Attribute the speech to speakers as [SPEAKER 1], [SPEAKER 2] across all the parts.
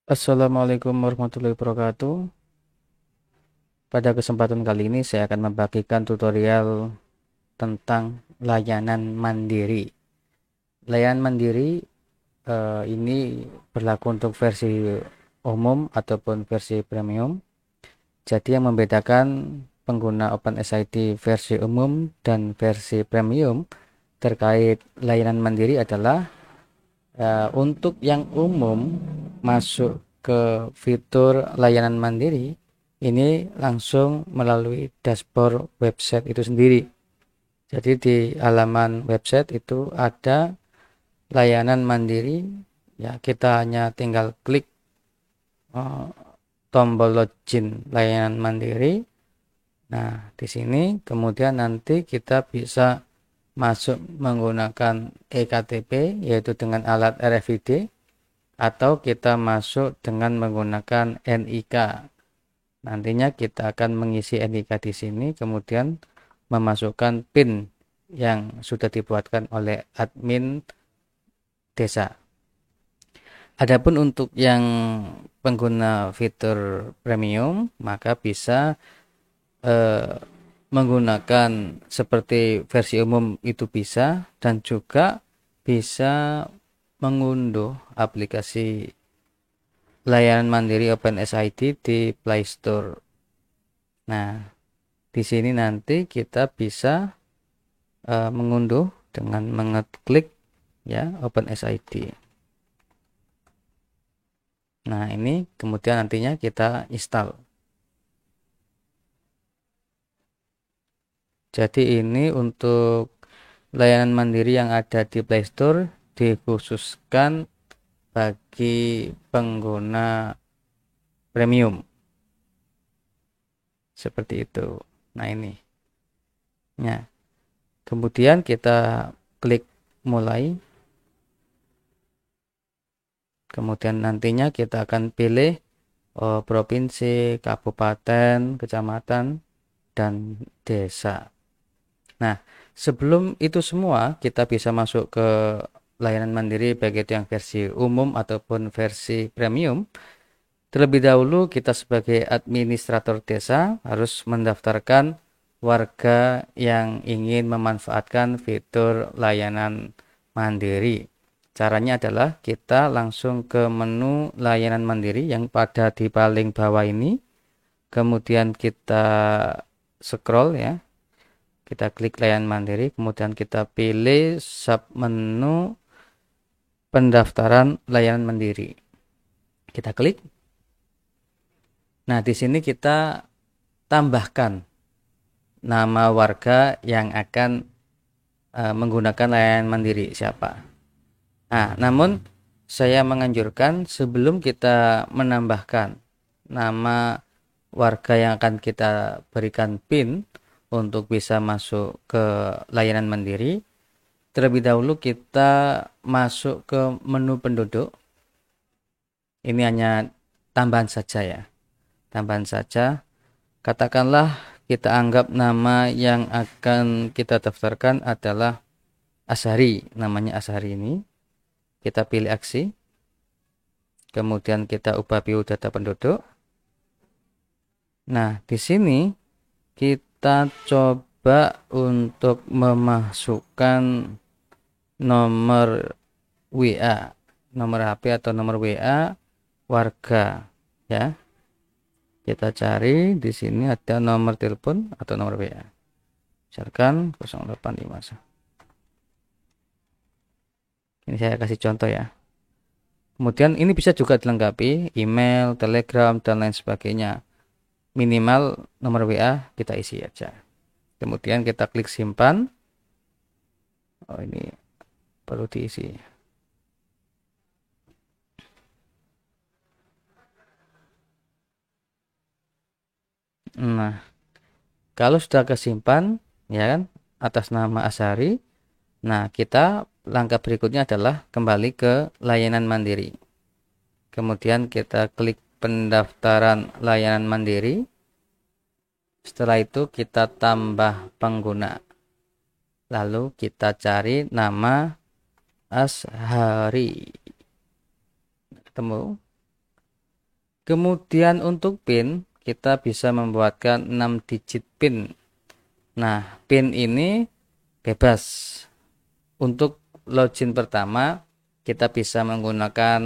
[SPEAKER 1] Assalamualaikum warahmatullahi wabarakatuh. Pada kesempatan kali ini saya akan membagikan tutorial tentang layanan mandiri. Layanan mandiri ini berlaku untuk versi umum ataupun versi premium. Jadi yang membedakan pengguna OpenSID versi umum dan versi premium terkait layanan mandiri adalah untuk yang umum masuk ke fitur layanan mandiri ini langsung melalui dashboard website itu sendiri. Jadi di halaman website itu ada layanan mandiri, ya kita hanya tinggal klik uh, tombol login layanan mandiri. Nah, di sini kemudian nanti kita bisa masuk menggunakan eKTP yaitu dengan alat RFID atau kita masuk dengan menggunakan NIK. Nantinya kita akan mengisi NIK di sini, kemudian memasukkan PIN yang sudah dibuatkan oleh admin desa. Adapun untuk yang pengguna fitur premium, maka bisa eh, menggunakan seperti versi umum itu bisa, dan juga bisa mengunduh aplikasi layanan mandiri OpenSID di Play Store. Nah, di sini nanti kita bisa mengunduh dengan mengeklik ya OpenSID. Nah, ini kemudian nantinya kita install. Jadi ini untuk layanan mandiri yang ada di Play Store dikhususkan bagi pengguna premium. Seperti itu. Nah, ini. Ya. Kemudian kita klik mulai. Kemudian nantinya kita akan pilih provinsi, kabupaten, kecamatan, dan desa. Nah, sebelum itu semua kita bisa masuk ke layanan mandiri baik itu yang versi umum ataupun versi premium. Terlebih dahulu kita sebagai administrator desa harus mendaftarkan warga yang ingin memanfaatkan fitur layanan mandiri. Caranya adalah kita langsung ke menu layanan mandiri yang pada di paling bawah ini. Kemudian kita scroll ya. Kita klik layanan mandiri, kemudian kita pilih sub menu pendaftaran layanan mandiri. Kita klik. Nah, di sini kita tambahkan nama warga yang akan menggunakan layanan mandiri siapa. Nah, namun saya menganjurkan sebelum kita menambahkan nama warga yang akan kita berikan PIN untuk bisa masuk ke layanan mandiri, terlebih dahulu kita masuk ke menu penduduk. Ini hanya tambahan saja ya. Tambahan saja. Katakanlah kita anggap nama yang akan kita daftarkan adalah Ashari. Namanya Ashari ini. Kita pilih aksi. Kemudian kita ubah biodata penduduk. Nah, di sini kita coba untuk memasukkan nomor WA, nomor HP atau nomor WA warga ya. Kita cari di sini ada nomor telepon atau nomor WA. Misalkan 0851. Ini saya kasih contoh ya. Kemudian ini bisa juga dilengkapi email, Telegram dan lain sebagainya. Minimal nomor WA kita isi aja. Kemudian kita klik simpan. Oh, ini perlu diisi. Nah, kalau sudah kesimpan ya kan atas nama Asari, nah kita langkah berikutnya adalah kembali ke layanan mandiri. Kemudian kita klik pendaftaran layanan mandiri. Setelah itu kita tambah pengguna. Lalu kita cari nama Ashari. Ketemu. Kemudian untuk PIN, kita bisa membuatkan 6 digit PIN. Nah, PIN ini bebas. Untuk login pertama, kita bisa menggunakan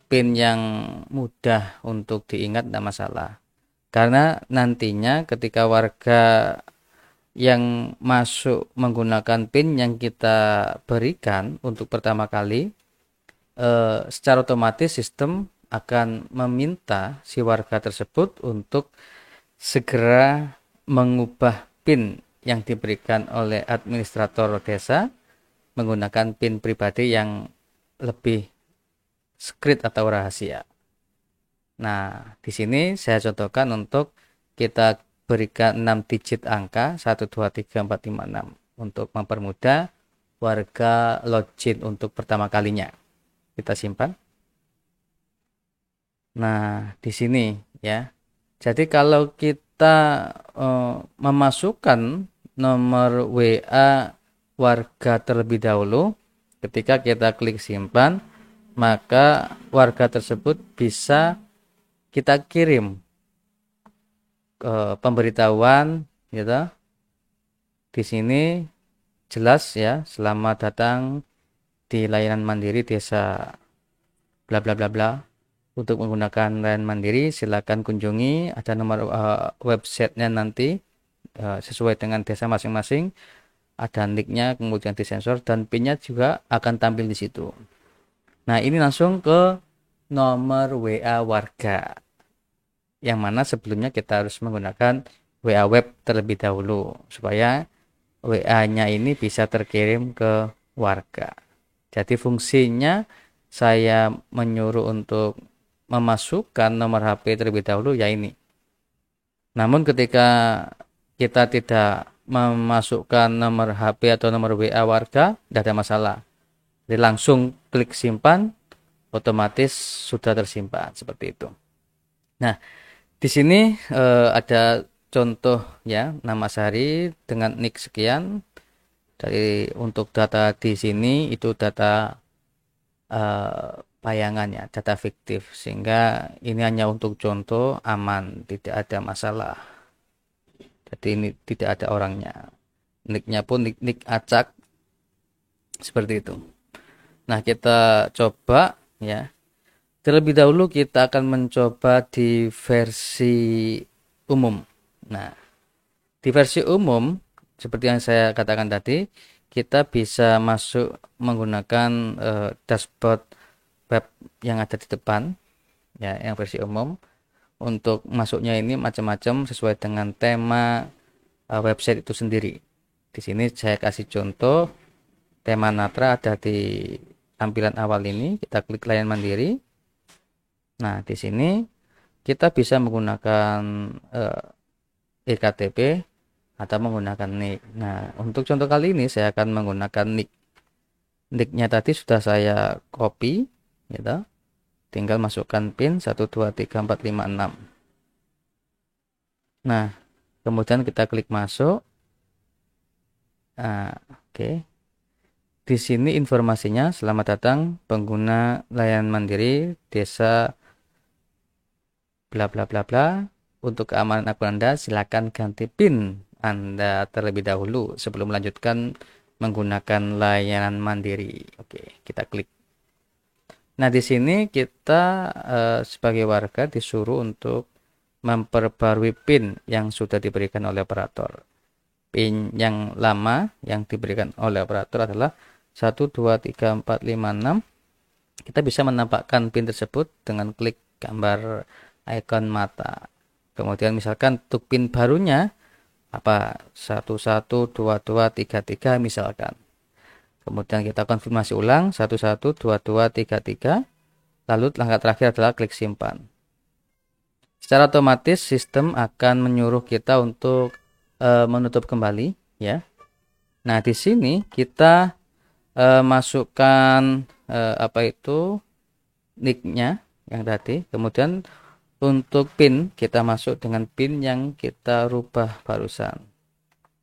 [SPEAKER 1] PIN yang mudah untuk diingat, tidak masalah. Karena nantinya ketika warga yang masuk menggunakan PIN yang kita berikan untuk pertama kali, secara otomatis sistem akan meminta si warga tersebut untuk segera mengubah PIN yang diberikan oleh administrator desa menggunakan PIN pribadi yang lebih secret atau rahasia. Nah, di sini saya contohkan untuk kita berikan 6 digit angka 1, 2, 3, 4, 5, 6 untuk mempermudah warga login untuk pertama kalinya. Kita simpan. Nah, di sini ya. Jadi kalau kita memasukkan nomor WA warga terlebih dahulu, ketika kita klik simpan, maka warga tersebut bisa kita kirim pemberitahuan gitu. Di sini jelas ya, selamat datang di layanan mandiri desa bla bla bla bla. Untuk menggunakan layanan mandiri silakan kunjungi, ada nomor websitenya nanti sesuai dengan desa masing-masing, ada nicknya, kemudian disensor dan pinnya juga akan tampil di situ. Nah, ini langsung ke nomor WA warga, yang mana sebelumnya kita harus menggunakan WA web terlebih dahulu supaya WA-nya ini bisa terkirim ke warga. Jadi fungsinya saya menyuruh untuk memasukkan nomor HP terlebih dahulu ya ini. Namun ketika kita tidak memasukkan nomor HP atau nomor WA warga, tidak ada masalah. Jadi langsung klik simpan, otomatis sudah tersimpan seperti itu. Nah, di sini ada contoh ya, nama sehari dengan nick sekian. Dari untuk data di sini itu data bayangannya, data fiktif, sehingga ini hanya untuk contoh, aman, tidak ada masalah. Jadi ini tidak ada orangnya. Nicknya pun nick acak seperti itu. Nah, kita coba ya. Terlebih dahulu kita akan mencoba di versi umum. Nah, di versi umum seperti yang saya katakan tadi, kita bisa masuk menggunakan dashboard web yang ada di depan ya, yang versi umum. Untuk masuknya ini macam-macam sesuai dengan tema website itu sendiri. Di sini saya kasih contoh tema Natra ada di tampilan awal ini. Kita klik layanan mandiri. Nah, di sini kita bisa menggunakan ektp atau menggunakan nick. Nah, untuk contoh kali ini saya akan menggunakan nick. Nicknya tadi sudah saya copy, gitu. Tinggal masukkan PIN 1, 2, 3, 4, 5, 6. Nah, kemudian kita klik masuk. Nah, oke. Di sini informasinya, selamat datang pengguna layanan mandiri desa bla bla bla bla. Untuk keamanan akun Anda, silakan ganti PIN Anda terlebih dahulu sebelum melanjutkan menggunakan layanan mandiri. Oke, kita klik. Nah, di sini kita sebagai warga disuruh untuk memperbarui PIN yang sudah diberikan oleh operator. PIN yang lama yang diberikan oleh operator adalah 1, 2, 3, 4, 5, 6. Kita bisa menampakkan PIN tersebut dengan klik gambar ikon mata. Kemudian misalkan untuk PIN barunya apa 1, 1, 2, 2, 3, 3 misalkan. Kemudian kita konfirmasi ulang 1, 1, 2, 2, 3, 3. Lalu langkah terakhir adalah klik simpan. Secara otomatis sistem akan menyuruh kita untuk menutup kembali ya. Nah, di sini kita masukkan apa itu nicknya yang tadi. Kemudian untuk PIN kita masuk dengan PIN yang kita rubah barusan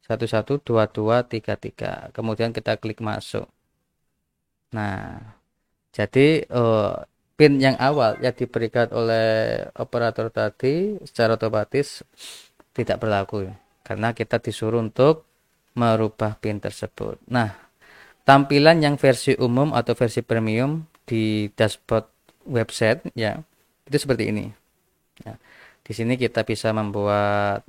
[SPEAKER 1] 1, 1, 2, 2, 3, 3. Kemudian kita klik masuk. Nah, jadi PIN yang awal yang diberikan oleh operator tadi secara otomatis tidak berlaku karena kita disuruh untuk merubah PIN tersebut. Nah, tampilan yang versi umum atau versi premium di dashboard website ya itu seperti ini. Ya. Di sini kita bisa membuat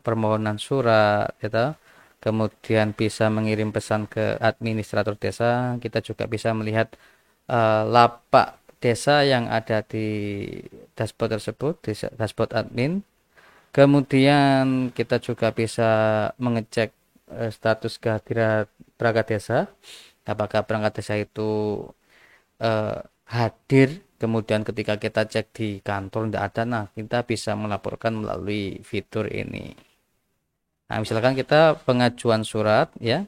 [SPEAKER 1] permohonan surat, gitu. Kemudian bisa mengirim pesan ke administrator desa. Kita juga bisa melihat lapak desa yang ada di dashboard tersebut, di dashboard admin. Kemudian kita juga bisa mengecek status kehadiran perangkat desa. Apakah perangkat desa itu hadir, kemudian ketika kita cek di kantor tidak ada, nah kita bisa melaporkan melalui fitur ini. Nah, misalkan kita pengajuan surat ya.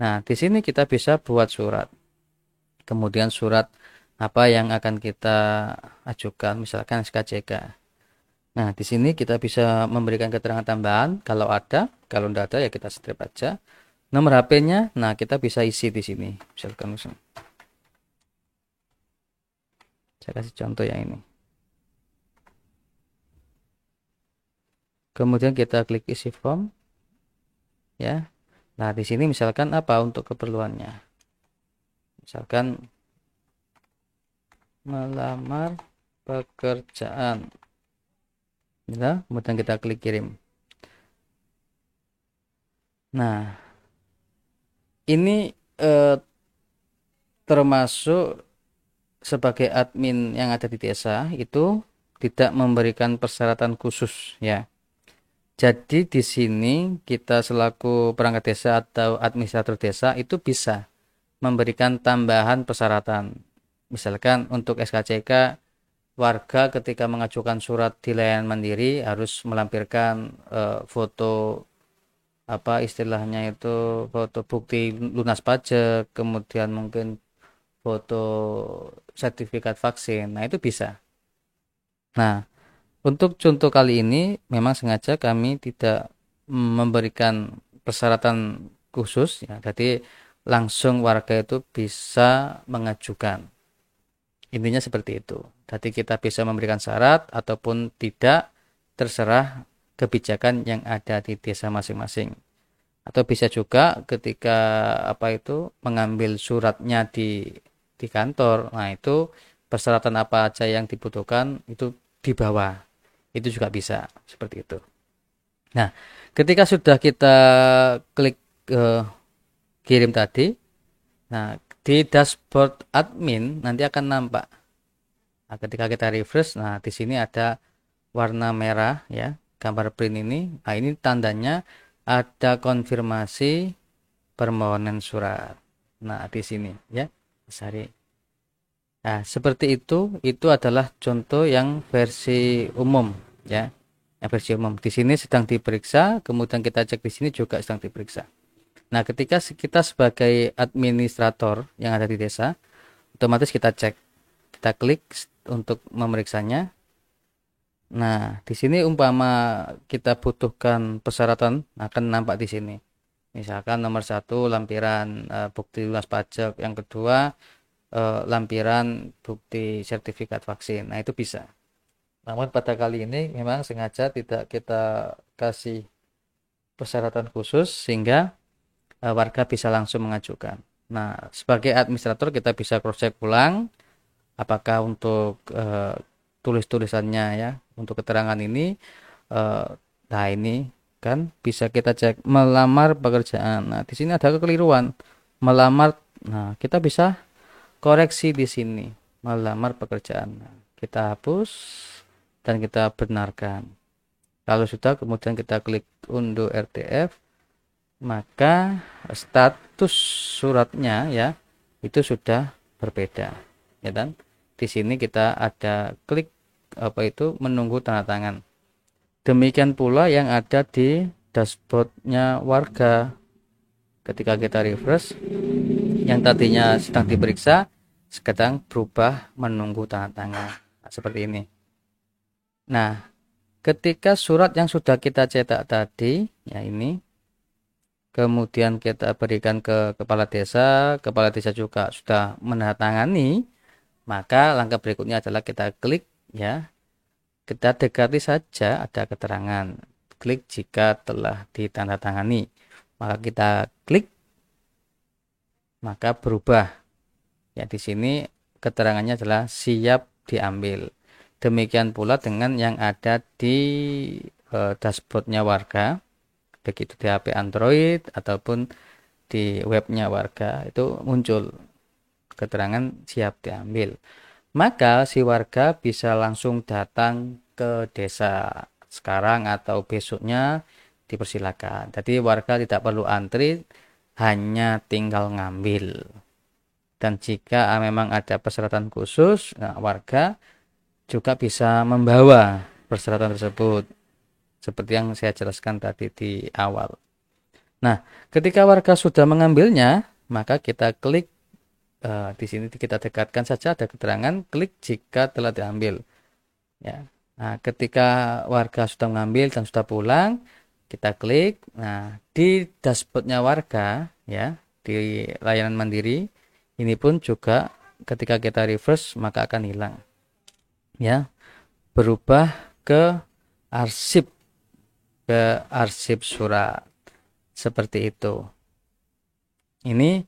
[SPEAKER 1] Nah, di sini kita bisa buat surat. Kemudian surat apa yang akan kita ajukan, misalkan SKCK. Nah, di sini kita bisa memberikan keterangan tambahan kalau ada, kalau tidak ada ya kita strip aja. Nomor HP-nya, nah kita bisa isi di sini. Misalkan saya kasih contoh yang ini. Kemudian kita klik isi form. Ya. Nah, di sini misalkan apa untuk keperluannya? Misalkan melamar pekerjaan. Ya, kemudian kita klik kirim. Nah, ini termasuk sebagai admin yang ada di desa itu tidak memberikan persyaratan khusus ya. Jadi di sini kita selaku perangkat desa atau administrator desa itu bisa memberikan tambahan persyaratan. Misalkan untuk SKCK, warga ketika mengajukan surat di layanan mandiri harus melampirkan foto apa istilahnya itu foto bukti lunas pajak, kemudian mungkin foto sertifikat vaksin. Nah, itu bisa. Nah, untuk contoh kali ini memang sengaja kami tidak memberikan persyaratan khusus ya. Jadi langsung warga itu bisa mengajukan. Intinya seperti itu. Jadi kita bisa memberikan syarat ataupun tidak, terserah kebijakan yang ada di desa masing-masing. Atau bisa juga ketika apa itu mengambil suratnya di kantor. Nah, itu persyaratan apa aja yang dibutuhkan itu di bawah. Itu juga bisa seperti itu. Nah, ketika sudah kita klik kirim tadi, nah di dashboard admin nanti akan nampak. Nah, ketika kita refresh, nah di sini ada warna merah ya, gambar print ini. Nah, ini tandanya ada konfirmasi permohonan surat. Nah, di sini ya, Sari. Nah, seperti itu adalah contoh yang versi umum ya. Yang versi umum. Di sini sedang diperiksa, kemudian kita cek di sini juga sedang diperiksa. Nah, ketika kita sebagai administrator yang ada di desa, otomatis kita cek, kita klik untuk memeriksanya. Nah, di sini umpama kita butuhkan persyaratan akan nampak di sini. Misalkan nomor 1 lampiran bukti lunas pajak, yang kedua lampiran bukti sertifikat vaksin. Nah, itu bisa. Namun pada kali ini memang sengaja tidak kita kasih persyaratan khusus sehingga warga bisa langsung mengajukan. Nah, sebagai administrator kita bisa cross check ulang apakah untuk tulis-tulisannya ya, untuk keterangan ini nah ini kan bisa kita cek melamar pekerjaan. Nah, di sini ada kekeliruan. Melamar. Nah, kita bisa koreksi di sini. Melamar pekerjaan. Nah, kita hapus dan kita benarkan. Kalau sudah kemudian kita klik unduh RTF, maka status suratnya ya itu sudah berbeda ya kan. Di sini kita ada klik apa itu menunggu tanda tangan. Demikian pula yang ada di dashboardnya warga. Ketika kita refresh, yang tadinya sedang diperiksa sekarang berubah menunggu tanda tangan. Nah, seperti ini. Nah, ketika surat yang sudah kita cetak tadi ya ini kemudian kita berikan ke kepala desa juga sudah menandatangani, Maka langkah berikutnya adalah kita klik ya. Kita dekati saja ada keterangan. Klik jika telah ditandatangani. Maka kita klik, maka berubah. Ya, di sini keterangannya adalah siap diambil. Demikian pula dengan yang ada di dashboardnya warga, begitu di HP Android ataupun di webnya warga itu muncul keterangan siap diambil. Maka si warga bisa langsung datang ke desa sekarang atau besoknya dipersilakan. Jadi warga tidak perlu antri, hanya tinggal ngambil. Dan jika memang ada persyaratan khusus, nah, warga juga bisa membawa persyaratan tersebut seperti yang saya jelaskan tadi di awal. Nah, ketika warga sudah mengambilnya, maka kita klik di sini kita dekatkan saja ada keterangan klik jika telah diambil. Ya. Nah, ketika warga sudah mengambil dan sudah pulang, kita klik. Nah, di dashboardnya warga, ya, di layanan mandiri, ini pun juga ketika kita refresh maka akan hilang. Ya, berubah ke arsip surat seperti itu. Ini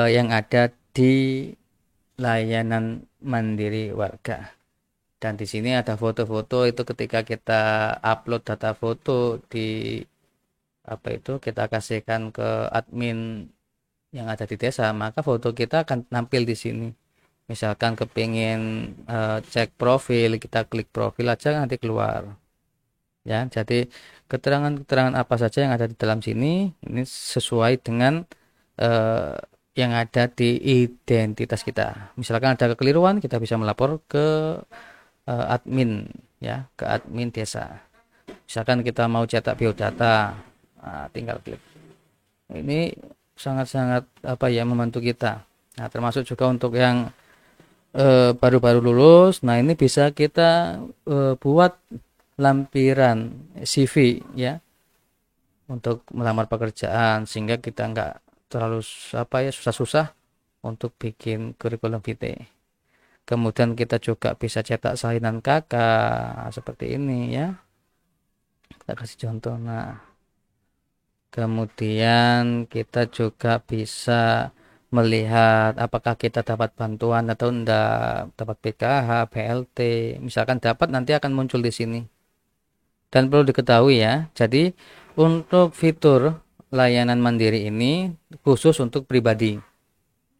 [SPEAKER 1] yang ada di layanan mandiri warga. Dan di sini ada foto-foto itu ketika kita upload data foto di kita kasihkan ke admin yang ada di desa, maka foto kita akan tampil di sini. Misalkan kepingin cek profil, kita klik profil aja nanti keluar. Ya, jadi keterangan-keterangan apa saja yang ada di dalam sini ini sesuai dengan yang ada di identitas kita. Misalkan ada kekeliruan, kita bisa melapor ke admin, ya, ke admin desa. Misalkan kita mau cetak biodata, nah, tinggal klik. Ini sangat-sangat membantu kita. Nah, termasuk juga untuk yang baru-baru lulus. Nah, ini bisa kita buat lampiran CV ya untuk melamar pekerjaan sehingga kita nggak terlalu susah-susah untuk bikin kurikulum vitae. Kemudian kita juga bisa cetak salinan kakak seperti ini ya. Kita kasih contoh. Nah, kemudian kita juga bisa melihat apakah kita dapat bantuan atau enggak, dapat PKH, BLT. Misalkan dapat nanti akan muncul di sini. Dan perlu diketahui ya, jadi untuk fitur layanan mandiri ini khusus untuk pribadi.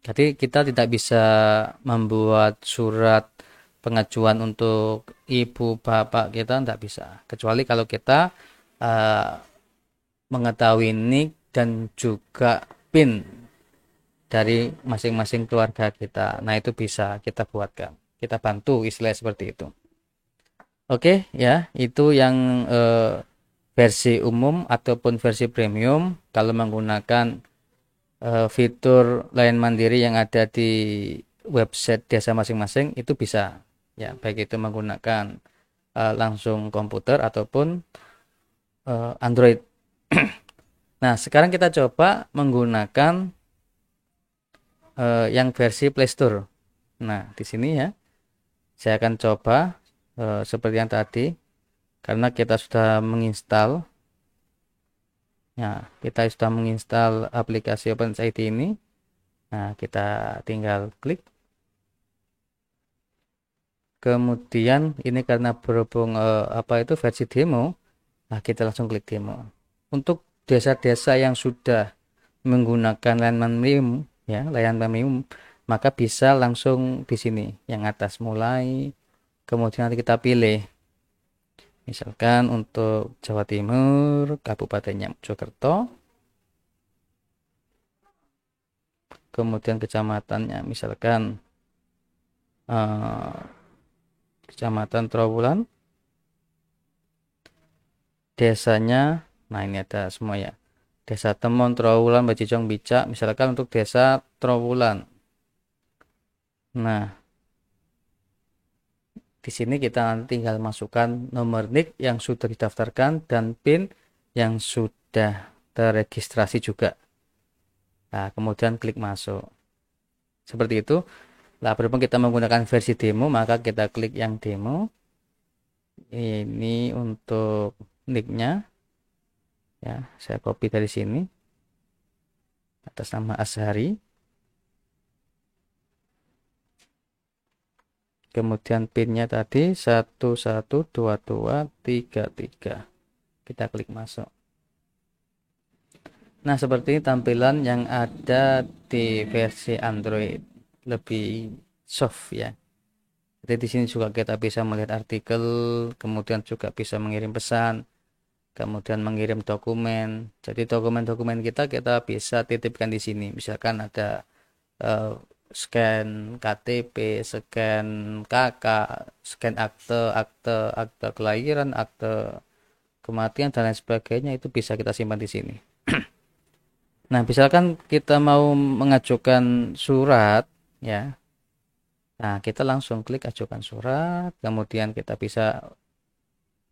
[SPEAKER 1] Jadi kita tidak bisa membuat surat pengajuan untuk ibu bapak kita, tidak bisa. Kecuali kalau kita mengetahui NIK dan juga PIN dari masing-masing keluarga kita. Nah, itu bisa kita buatkan. Kita bantu istilah seperti itu. Oke, ya, itu yang versi umum ataupun versi premium kalau menggunakan fitur layanan mandiri yang ada di website desa masing-masing itu bisa ya, baik itu menggunakan langsung komputer ataupun Android. Nah, sekarang kita coba menggunakan yang versi Play Store. Nah, di sini ya saya akan coba seperti yang tadi, karena kita sudah menginstal. Nah, kita sudah menginstal aplikasi OpenID ini. Nah, kita tinggal klik. Kemudian ini karena berhubung versi demo, nah kita langsung klik demo. Untuk desa-desa yang sudah menggunakan layanan premium, ya, layanan premium, maka bisa langsung di sini yang atas mulai. Kemudian nanti kita pilih. Misalkan untuk Jawa Timur, Kabupatennya Mojokerto. Kemudian kecamatannya misalkan Kecamatan Trawulan. Desanya, nah ini ada semua ya. Desa Temon, Trawulan, Bajijong, Bicak. Misalkan untuk desa Trawulan. Nah, di sini kita tinggal masukkan nomor NIK yang sudah didaftarkan dan PIN yang sudah terregistrasi juga. Nah, kemudian klik masuk. Seperti itu. Nah, berhubung kita menggunakan versi demo, maka kita klik yang demo. Ini untuk nicknya, ya, saya copy dari sini atas nama Ashari. Kemudian pinnya tadi 112233. Kita klik masuk. Nah, seperti ini tampilan yang ada di versi Android, lebih soft ya. Jadi di sini juga kita bisa melihat artikel, kemudian juga bisa mengirim pesan, kemudian mengirim dokumen. Jadi dokumen-dokumen kita bisa titipkan di sini. Misalkan ada scan KTP, scan KK, scan akte kelahiran, akte kematian dan lain sebagainya, itu bisa kita simpan di sini. Nah, misalkan kita mau mengajukan surat, ya. Nah, kita langsung klik ajukan surat, kemudian kita bisa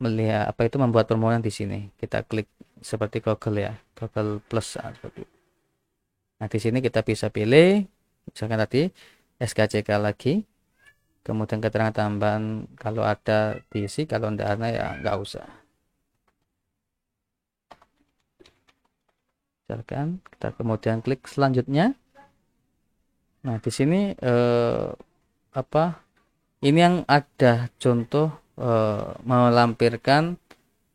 [SPEAKER 1] melihat apa itu membuat permohonan di sini. Kita klik seperti Google ya, Google Plus. Nah, di sini kita bisa pilih, misalkan tadi SKCK lagi, kemudian keterangan tambahan kalau ada diisi, kalau tidak ada ya nggak usah. Misalkan kita kemudian klik selanjutnya. Nah, di sini apa? Ini yang ada contoh melampirkan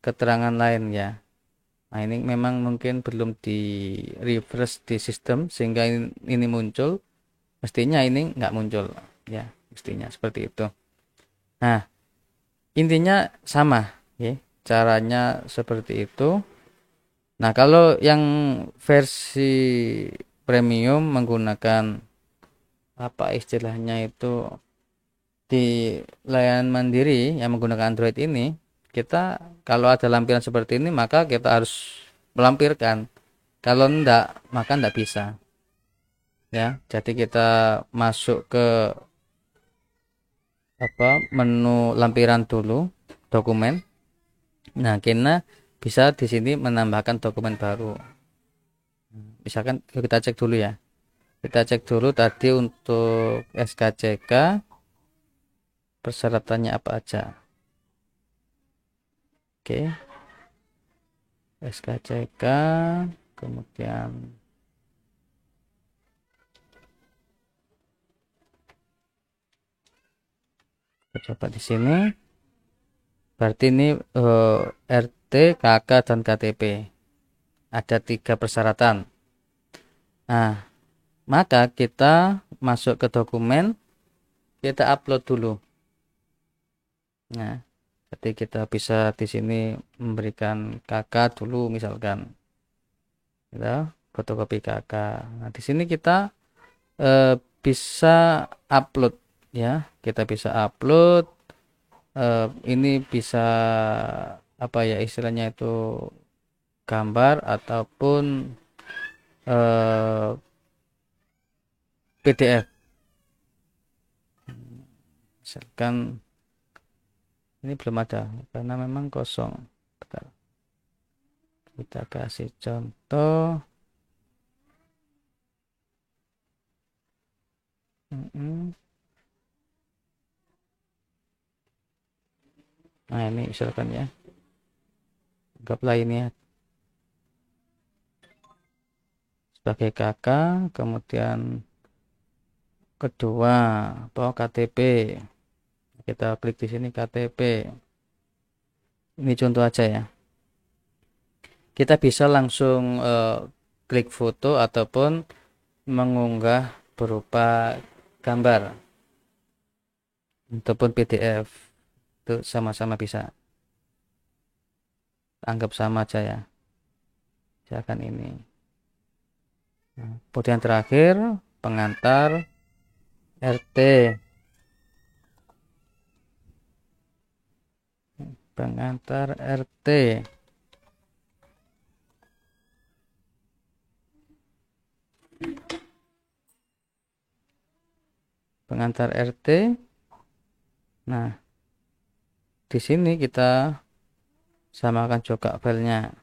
[SPEAKER 1] keterangan lain ya. Nah, ini memang mungkin belum di refresh di sistem sehingga ini muncul. Mestinya ini nggak muncul ya, mestinya seperti itu. Nah, intinya sama ya, caranya seperti itu. Nah, kalau yang versi premium menggunakan apa istilahnya itu di layanan mandiri yang menggunakan Android ini, kita kalau ada lampiran seperti ini maka kita harus melampirkan. Kalau enggak, maka enggak bisa. Ya, jadi kita masuk ke menu lampiran dulu dokumen. Nah, kita bisa di sini menambahkan dokumen baru. Misalkan kita cek dulu ya. Kita cek dulu tadi untuk SKCK persyaratannya apa aja. Oke, SKCK, kemudian kita coba di sini. Berarti ini RT, KK, dan KTP. Ada 3 persyaratan. Nah, maka kita masuk ke dokumen, kita upload dulu. Nah, jadi kita bisa di sini memberikan KK dulu misalkan. Kita fotokopi KK. Nah, di sini kita bisa upload ya. Kita bisa upload ini bisa apa ya istilahnya itu gambar ataupun PDF. Misalkan ini belum ada karena memang kosong. Bentar. Kita kasih contoh. Nah, ini misalkan ya. Anggaplah ini ya sebagai kakak, kemudian kedua KTP. Kita klik di sini KTP. Ini contoh aja ya. Kita bisa langsung klik foto ataupun mengunggah berupa gambar ataupun PDF. Itu sama-sama bisa. Anggap sama aja ya. Silakan ini. Nah, kemudian terakhir pengantar RT. Pengantar RT. Pengantar RT. Nah, di sini kita samakan juga filenya.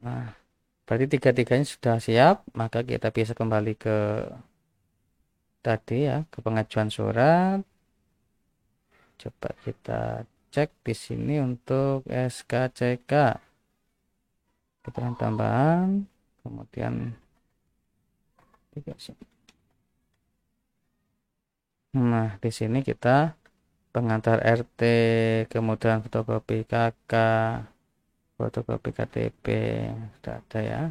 [SPEAKER 1] Nah, berarti tiga-tiganya sudah siap, maka kita bisa kembali ke tadi ya, ke pengajuan surat. Coba kita cek di sini untuk SKCK, keterangan tambahan, kemudian nah di sini kita pengantar RT, kemudian fotokopi KK, fotokopi KTP, sudah ada ya.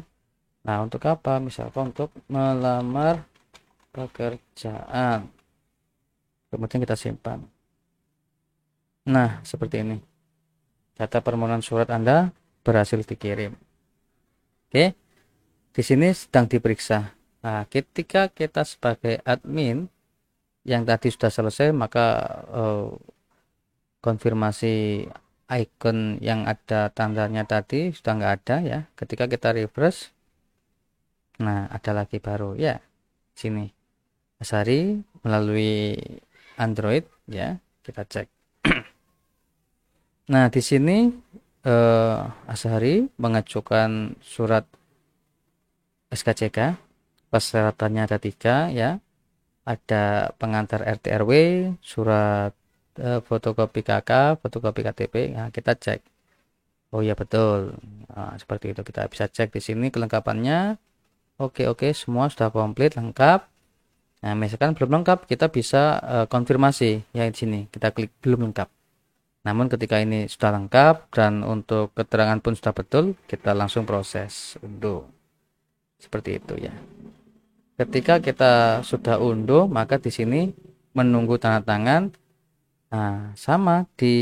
[SPEAKER 1] Nah, untuk apa? Misalkan untuk melamar pekerjaan. Kemudian kita simpan. Nah, seperti ini. Data permohonan surat Anda berhasil dikirim. Oke, di sini sedang diperiksa. Nah, ketika kita sebagai admin yang tadi sudah selesai, maka konfirmasi icon yang ada tandanya tadi sudah nggak ada ya. Ketika kita refresh, nah ada lagi baru ya. Sini Asari melalui Android ya, kita cek. Nah, di sini Asari mengajukan surat SKCK. Persyaratannya ada 3 ya. Ada pengantar RT RW, surat fotokopi KK, fotokopi KTP. Nah, kita cek. Oh iya betul. Nah, seperti itu kita bisa cek di sini kelengkapannya. Oke, semua sudah komplit lengkap. Nah, misalkan belum lengkap, kita bisa konfirmasi ya di sini. Kita klik belum lengkap. Namun ketika ini sudah lengkap dan untuk keterangan pun sudah betul, kita langsung proses unduh. Seperti itu ya. Ketika kita sudah unduh, maka di sini menunggu tanda tangan. Nah, sama di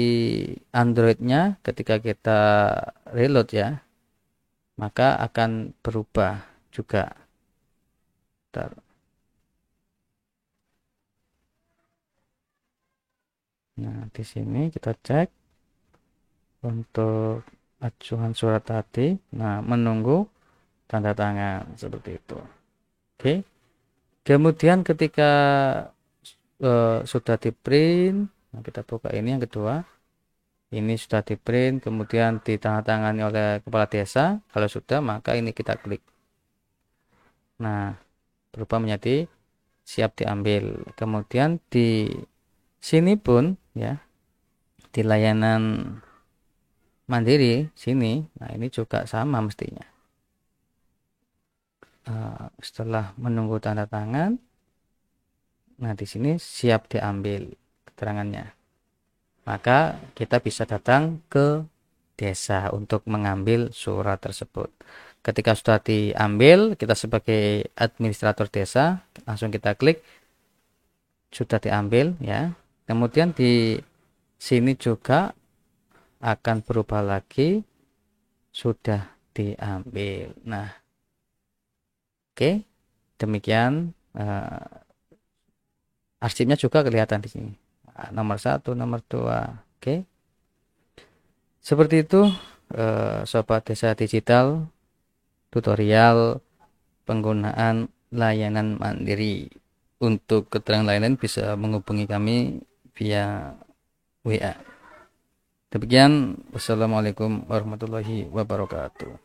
[SPEAKER 1] Android-nya ketika kita reload ya, maka akan berubah juga. Bentar. Nah, di sini kita cek untuk ajuan surat tadi. Nah, menunggu tanda tangan seperti itu. Oke. Kemudian ketika sudah di print, nah kita buka ini yang kedua. Ini sudah di print, kemudian ditandatangani oleh kepala desa. Kalau sudah, maka ini kita klik. Nah, berubah menjadi siap diambil. Kemudian di sini pun ya, di layanan mandiri sini, nah ini juga sama mestinya. Setelah menunggu tanda tangan, nah di sini siap diambil keterangannya. Maka kita bisa datang ke desa untuk mengambil surat tersebut. Ketika sudah diambil, kita sebagai administrator desa langsung kita klik sudah diambil ya. Kemudian di sini juga akan berubah lagi sudah diambil. Nah, oke. Demikian arsipnya juga kelihatan di sini. Nomor 1, nomor 2. Oke. Seperti itu Sobat Desa Digital tutorial penggunaan layanan mandiri. Untuk keterangan layanan bisa menghubungi kami via WA. Demikian, wassalamualaikum warahmatullahi wabarakatuh.